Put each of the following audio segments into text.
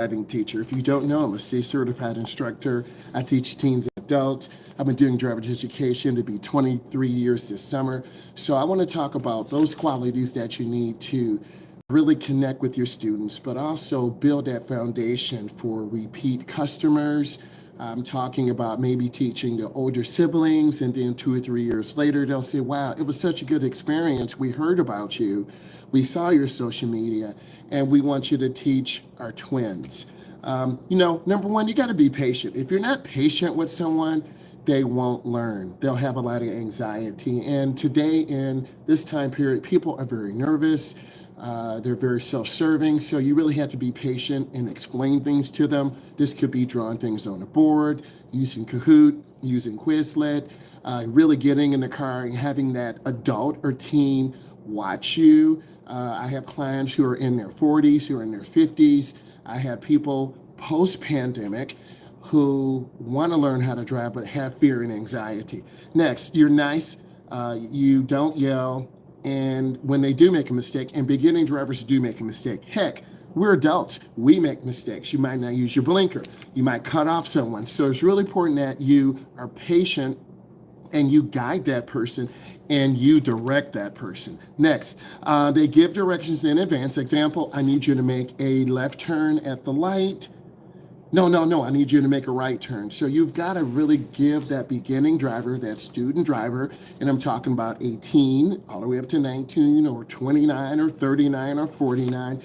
driving teacher. If you don't know, I'm a C-certified instructor. I teach teens and adults. I've been doing driver's education to be 23 years this summer. So I want to talk about those qualities that you need to really connect with your students, but also build that foundation for repeat customers. I'm talking about maybe teaching the older siblings, and then 2 or 3 years later, they'll say, wow, it was such a good experience. We heard about you. We saw your social media, and we want you to teach our twins. Number one, you got to be patient. If you're not patient with someone, they won't learn. They'll have a lot of anxiety. And today, in this time period, people are very nervous. They're very self-serving, so you really have to be patient and explain things to them. This could be drawing things on the board, using Kahoot, using Quizlet, really getting in the car and having that adult or teen watch you. I have clients who are in their 40s, who are in their 50s. I have people post-pandemic who want to learn how to drive but have fear and anxiety. Next, you're nice, you don't yell, and when they do make a mistake, and beginning drivers do make a mistake, heck, we're adults, we make mistakes. You might not use your blinker, you might cut off someone. So it's really important that you are patient and you guide that person and you direct that person. Next, they give directions in advance. Example, I need you to make a left turn at the light. No, I need you to make a right turn. So you've got to really give that beginning driver, that student driver, and I'm talking about 18 all the way up to 19 or 29 or 39 or 49,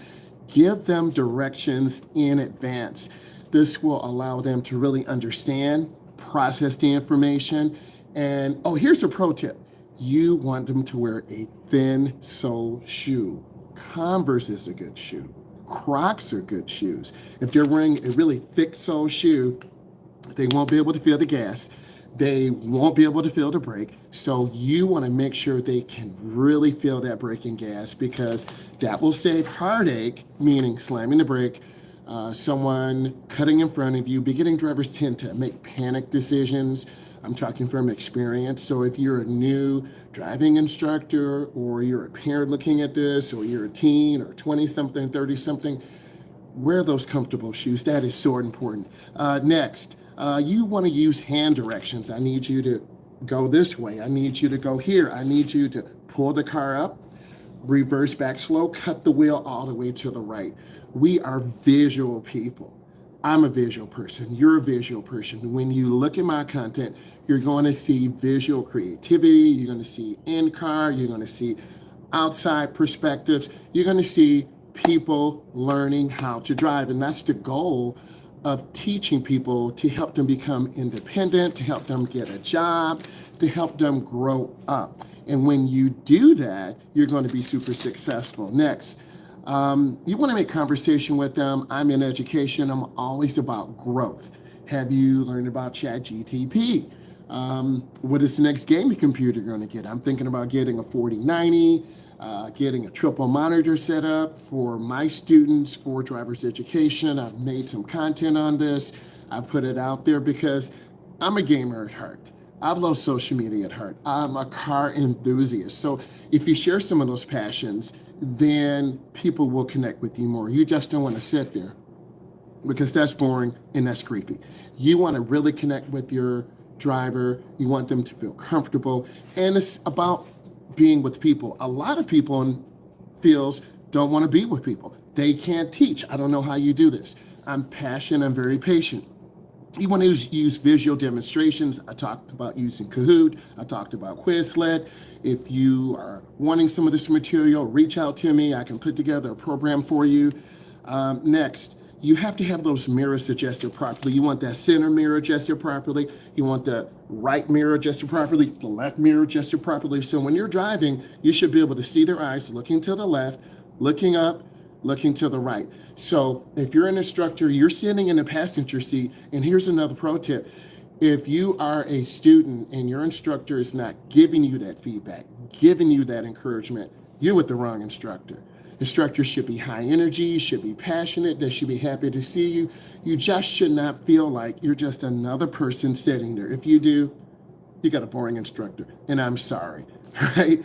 give them directions in advance. This will allow them to really understand, process the information, and here's a pro tip. You want them to wear a thin sole shoe. Converse is a good shoe. Crocs are good shoes. If they're wearing a really thick sole shoe, they won't be able to feel the gas. They won't be able to feel the brake. So you want to make sure they can really feel that braking gas, because that will save heartache, meaning slamming the brake, someone cutting in front of you. Beginning drivers tend to make panic decisions. I'm talking from experience. So if you're a new driving instructor, or you're a parent looking at this, or you're a teen or 20-something, 30-something, wear those comfortable shoes. That is so important. Next, you want to use hand directions. I need you to go this way. I need you to go here. I need you to pull the car up, reverse back slow, cut the wheel all the way to the right. We are visual people. I'm a visual person. You're a visual person. When you look at my content, you're going to see visual creativity. You're going to see in-car. You're going to see outside perspectives. You're going to see people learning how to drive. And that's the goal of teaching people, to help them become independent, to help them get a job, to help them grow up. And when you do that, you're going to be super successful. Next, you want to make conversation with them. I'm in education. I'm always about growth. Have you learned about ChatGPT? What is the next gaming computer going to get? I'm thinking about getting a 4090, getting a triple monitor set up for my students for driver's education. I've made some content on this. I put it out there because I'm a gamer at heart. I love social media at heart. I'm a car enthusiast. So if you share some of those passions, then people will connect with you more. You just don't want to sit there, because that's boring and that's creepy. You want to really connect with your driver. You want them to feel comfortable. And it's about being with people. A lot of people in fields don't want to be with people. They can't teach. I don't know how you do this. I'm passionate. I'm very patient. You want to use visual demonstrations. I talked about using Kahoot. I talked about Quizlet. If you are wanting some of this material, reach out to me. I can put together a program for you. Next, you have to have those mirrors adjusted properly. You want that center mirror adjusted properly. You want the right mirror adjusted properly, the left mirror adjusted properly. So when you're driving, you should be able to see their eyes looking to the left, looking up, looking to the right. So if you're an instructor, you're sitting in the passenger seat, and here's another pro tip. If you are a student and your instructor is not giving you that feedback, giving you that encouragement, you're with the wrong instructor. Instructors should be high energy, should be passionate, they should be happy to see you. You just should not feel like you're just another person sitting there. If you do, you got a boring instructor, and I'm sorry, right?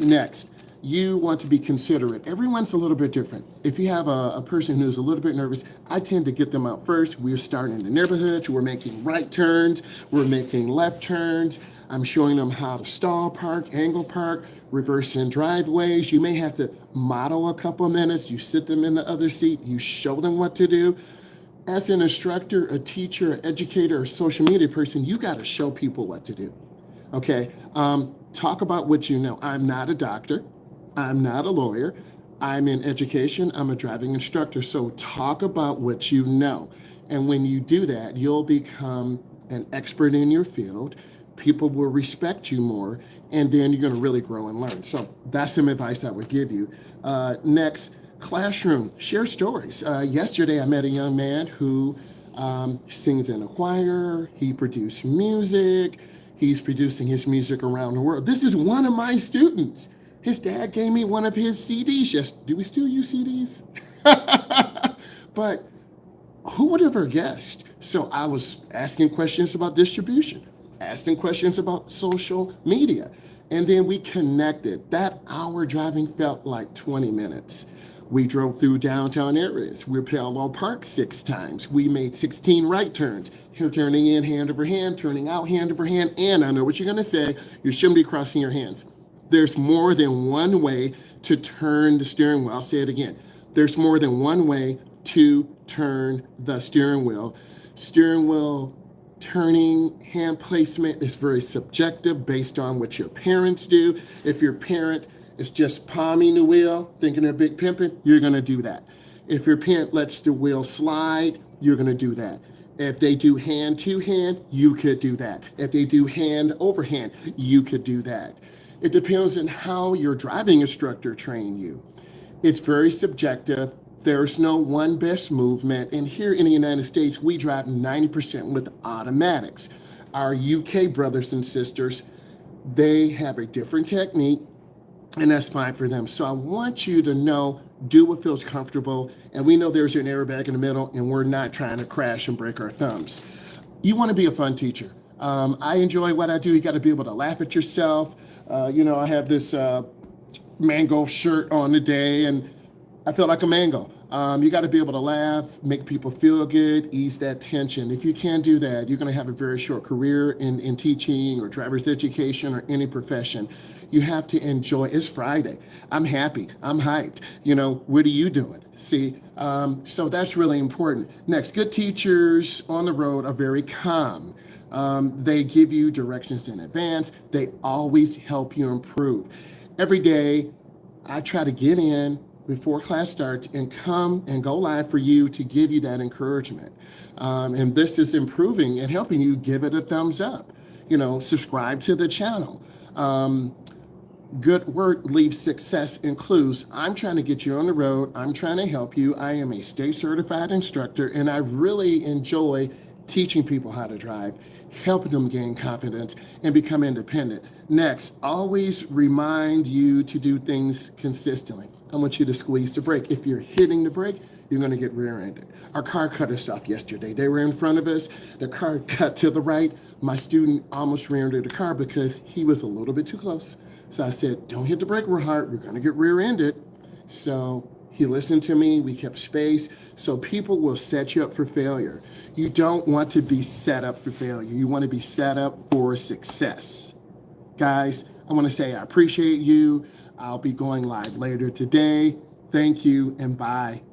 Next, you want to be considerate. Everyone's a little bit different. If you have a person who's a little bit nervous, I tend to get them out first. We're starting in the neighborhoods. We're making right turns. We're making left turns. I'm showing them how to stall park, angle park, reverse in driveways. You may have to model a couple of minutes. You sit them in the other seat. You show them what to do. As an instructor, a teacher, an educator, a social media person, you got to show people what to do. Okay? Talk about what you know. I'm not a doctor. I'm not a lawyer. I'm in education. I'm a driving instructor. So talk about what you know. And when you do that, you'll become an expert in your field. People will respect you more, and then you're going to really grow and learn. So that's some advice I would give you. Next, classroom, share stories. Yesterday, I met a young man who sings in a choir. He produced music. He's producing his music around the world. This is one of my students. His dad gave me one of his CDs. Yes, do we still use CDs? But who would have ever guessed? So I was asking questions about distribution, asking questions about social media, and then we connected. That hour driving felt like 20 minutes. We drove through downtown areas. We parallel parked 6 times. We made 16 right turns. Here, turning in hand over hand, turning out hand over hand, and I know what you're going to say. You shouldn't be crossing your hands. There's more than one way to turn the steering wheel. I'll say it again. There's more than one way to turn the steering wheel. Steering wheel turning, hand placement is very subjective based on what your parents do. If your parent is just palming the wheel, thinking they're big pimping, you're going to do that. If your parent lets the wheel slide, you're going to do that. If they do hand to hand, you could do that. If they do hand over hand, you could do that. It depends on how your driving instructor trained you. It's very subjective. There's no one best movement. And here in the United States, we drive 90% with automatics. Our UK brothers and sisters, they have a different technique, and that's fine for them. So I want you to know, do what feels comfortable. And we know there's an airbag in the middle, and we're not trying to crash and break our thumbs. You want to be a fun teacher. I enjoy what I do. You got to be able to laugh at yourself. I have this mango shirt on today, and I feel like a mango. You got to be able to laugh, make people feel good, ease that tension. If you can't do that, you're going to have a very short career in teaching or driver's education or any profession. You have to enjoy. It's Friday. I'm happy. I'm hyped. What are you doing? See, so that's really important. Next, good teachers on the road are very calm. They give you directions in advance. They always help you improve. Every day, I try to get in before class starts and come and go live for you to give you that encouragement. And this is improving and helping you. Give it a thumbs up. Subscribe to the channel. Good work leaves success includes. I'm trying to get you on the road. I'm trying to help you. I am a state certified instructor, and I really enjoy teaching people how to drive, helping them gain confidence and become independent. Next, always remind you to do things consistently. I want you to squeeze the brake. If you're hitting the brake, you're going to get rear-ended. Our car cut us off yesterday. They were in front of us. The car cut to the right. My student almost rear-ended the car because he was a little bit too close. So I said, don't hit the brake real hard. We're going to get rear-ended. So he listened to me. We kept space. So people will set you up for failure. You don't want to be set up for failure. You want to be set up for success. Guys, I want to say I appreciate you. I'll be going live later today. Thank you and bye.